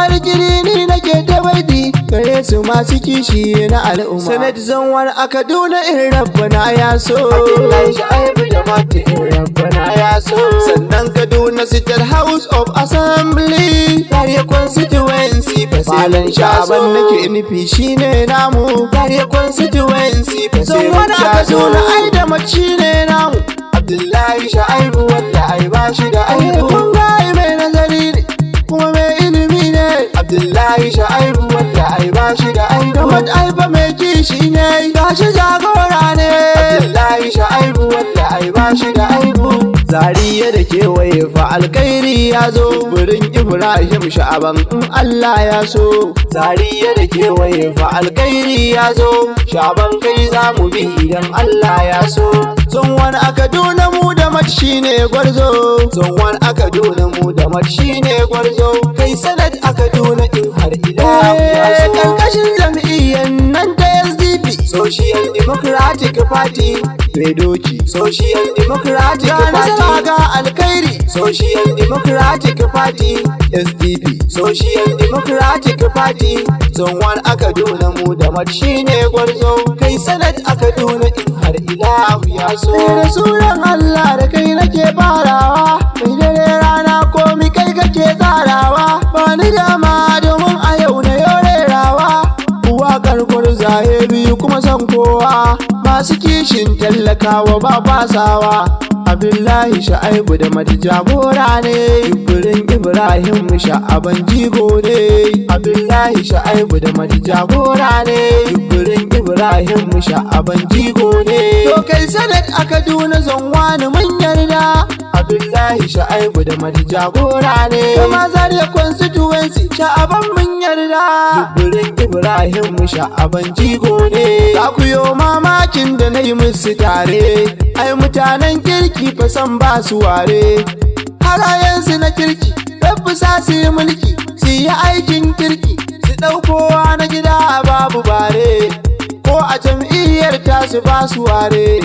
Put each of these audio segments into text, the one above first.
wani gini nake ta baiti gare su masu kishi na al'umma. Sanad zanwar a Kaduna in rabbana ya so, Abdullahi Shaibu da mata in rabbana ya so. Sannan Kaduna State House of Assembly Zaria constituency Malam Sha'aban nake nufi shine namu, Zaria constituency zanwar a Kaduna ai da mace ne namu, Abdullahi Shaibu wanda ai ba shi da aibu. Kun ga ai mai nazari ne kuma mai ilimi ne, Abdullahi Shaibu wanda ai ba shi da aibu. Mat aiba mai kishi ne gashi jagora ne, Abdullahi Shaibu wanda ai ba shi da aibu. Zariya da kewaye fa alkhairi ya zo, burin Ibrahim Sha'aban in Allah ya so. Zariya da kewaye fa alkhairi ya zo, Sha'aban kai za mu bi idan Allah ya so. Zanwan a Kaduna mu da mat shine gwarzo, zanwan a Kaduna mu da mat shine gwarzo. Kai Sanad a Kaduna in har ila ya so. Karkashin jam'iyyar nan ta SDP Social Democratic Party mai doki, Social Democratic Party ga alkhairi, Social Democratic Party SDP Social Democratic Party. Zanwan a Kaduna mu da mat shine gwarzo. Kai Sanad a Kaduna in har ilahu ya so. Da sunan Allah da kai nake farawa, mai dare rana komi kai kake tsarawa. Ba ni dama domin a yau na yorerawa, waƙar gwarzaye biyu kuma san kowa, masu kishin tallakawa ba fasawa. Abdullahi Shaibu da mata jagora ne, Jibrin Ibrahim Sha'aban jigo ne. Abdullahi Shaibu da mata jagora ne, Jibrin Ibrahim Sha'aban jigo ne. To kai Sanad a Kaduna zanwani mun yarda, Abdullahi Shaibu da mata jagora ne. Kama Zaria constituency Sha'aban mun yarda, Jibrin Ibrahim Sha'aban jigo ne. Za ku yo mamakin da na yi musu tare, ai mutanen kirki fa san ba su ware. Halayensu na kirki rabbi sa su yi mulki, su yi aikin kirki, su ɗaukowa na gida babu bare, ko a jam'iyyar tasu ba su ware.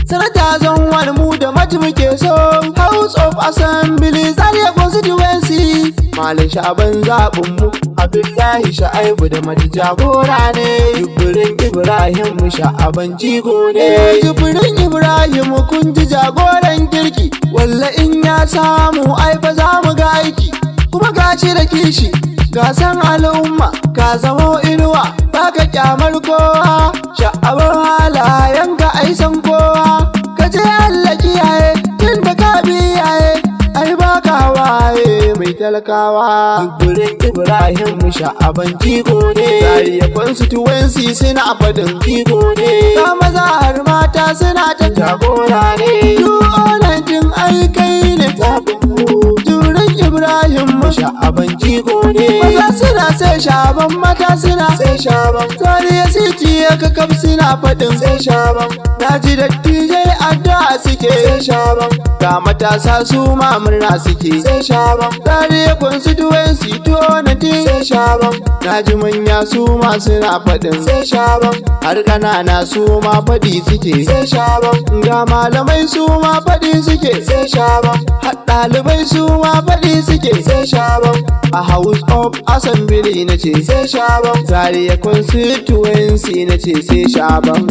Sanata zanwan mu da mat muke so, House of Assembly Zaria constituency. Malam Sha'aban zaɓin mu, Abdullahi Shaibu da mata jagora ne, Jibrin Ibrahim Sha'aban jigo ne. Jibrin Ibrahim kun ji jagoran kirki, walla in ya samu ai ba za mu ga aiki. Kuma gashi da kishi ga san al'umma, ka zamo inuwa baka kyamar kowa. Sha'aban halayen ka ai san kowa, ka je Allah kiyaye tun da ka biyaye, ai baka waye mai talakawa. Jibrin Ibrahim Sha'aban jigo ne, Zaria constituency suna fadin jigo ne. Ga maza har mata suna ta jagora ne, du'olantin ai kai ne tafin mu. Jibrin Ibrahim Sha'aban jigo ne, maza suna sai Sha'aban, mata suna sai Sha'aban. Zaria city ya kakaf suna fadin sai Sha'aban, naji dattijai addu'a suke sai Sha'aban. Ga matasa su ma murna suke sai Sha'aban. Zaria constituency tonati sai Sha'aban, naji manya su ma suna fadin sai Sha'aban. Har ƙanana su ma fadi suke sai Sha'aban. Ga malamai su ma fadi suke sai Sha'aban. Har ɗalibai su ma fadi suke sai Sha'aban. A House of Assembly nace sai Sha'aban, Zaria constituency nace sai Sha'aban.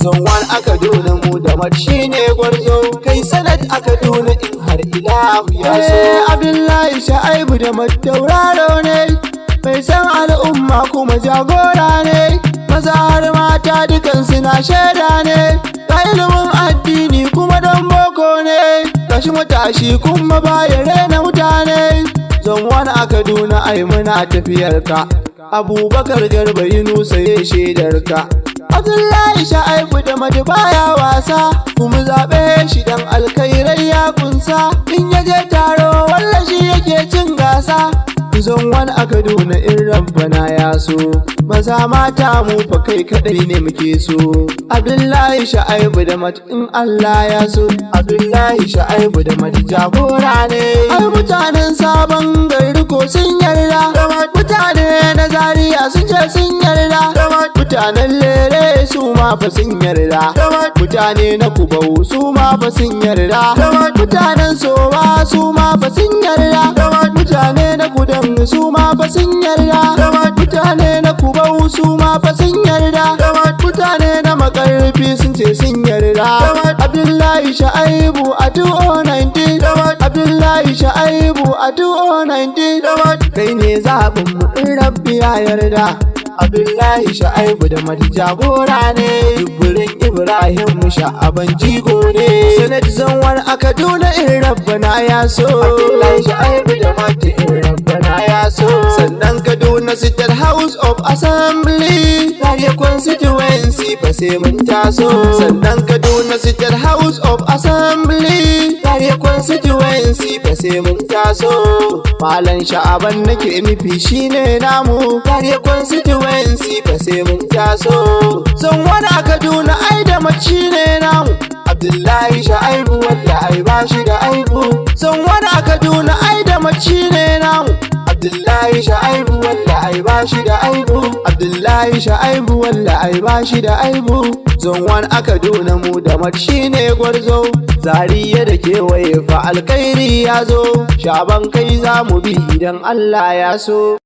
Zanwan a Kaduna mu da mat shine gwarzo. Kai Sanad a Kaduna in har ilahu ya so. Abdullahi Shaibu da mat tauraro ne, mai san al'umma kuma jagora ne. Maza har mata dukan suna shaida ne, ga ilimin addini kuma don boko ne. Gashi matashi kuma baya rena mutane. Zanwan a Kaduna ai muna tafiyarka, Abubakar Garba Yunusa ya shaidarka. Abdullahi Shaibu da mata baya wasa, kuma zaɓe shi dan alkhairai ya kunsa. In yaje taro wallahi shi yake cin gasa. Zanwan a Kaduna in rabbana ya so, maza mata mu fa kai kadai ne muke so. Abdullahi Shaibu da mat in Allah ya so, Abdullahi Shaibu da mat jagora ne. Ai mutanen sabon gari ko sun yarda, mutane na Zaria sun ce sun yarda, mutanen Lere su ma fa sun yarda, mutane na Kubau su ma fa sun yarda, mutanen Soba su ma fa sun yarda, mutane na Kudan su ma fa sun yarda, mutane na Kubau su ma fa sun yarda, mutane na Makarfi sun ce sun yarda. Abdullahi Shaibu a 2019, Abdullahi Shaibu a 2019, kai ne zaɓin mu in Rabbi ya yarda. Abdullahi Shaibu da Madi jagora ne, Jibrin Ibrahim Sha'aban jigo ne, Sanad Zanwar a Kaduna in Rabbana ya so. Abdullahi Shaibu da Madi in Rabbana ya so. Sannan Kaduna State House of Assembly, Zaria constituency fa sai mun taso. Sannan Kaduna State House of Assembly, Zaria constituency fa sai mun taso. Malam Sha'aban nake nufi shine namu, Zaria constituency fa sai mun taso. Zanwar a Kaduna ai da mace ne namu, Abdullahi Shaibu wanda ai ba shi da aibu. Zanwar a Kaduna ai da mace ne namu, Abdullahi Shaibu wanda ai ba shi da aibu. Abdullahi Shaibu wanda ai ba shi da aibu. Zanwar a Kaduna mu da mace ne gwarzo, Zariya da kewaye fa alkhairi ya zo. Shaban kai za mu bi idan Allah ya so.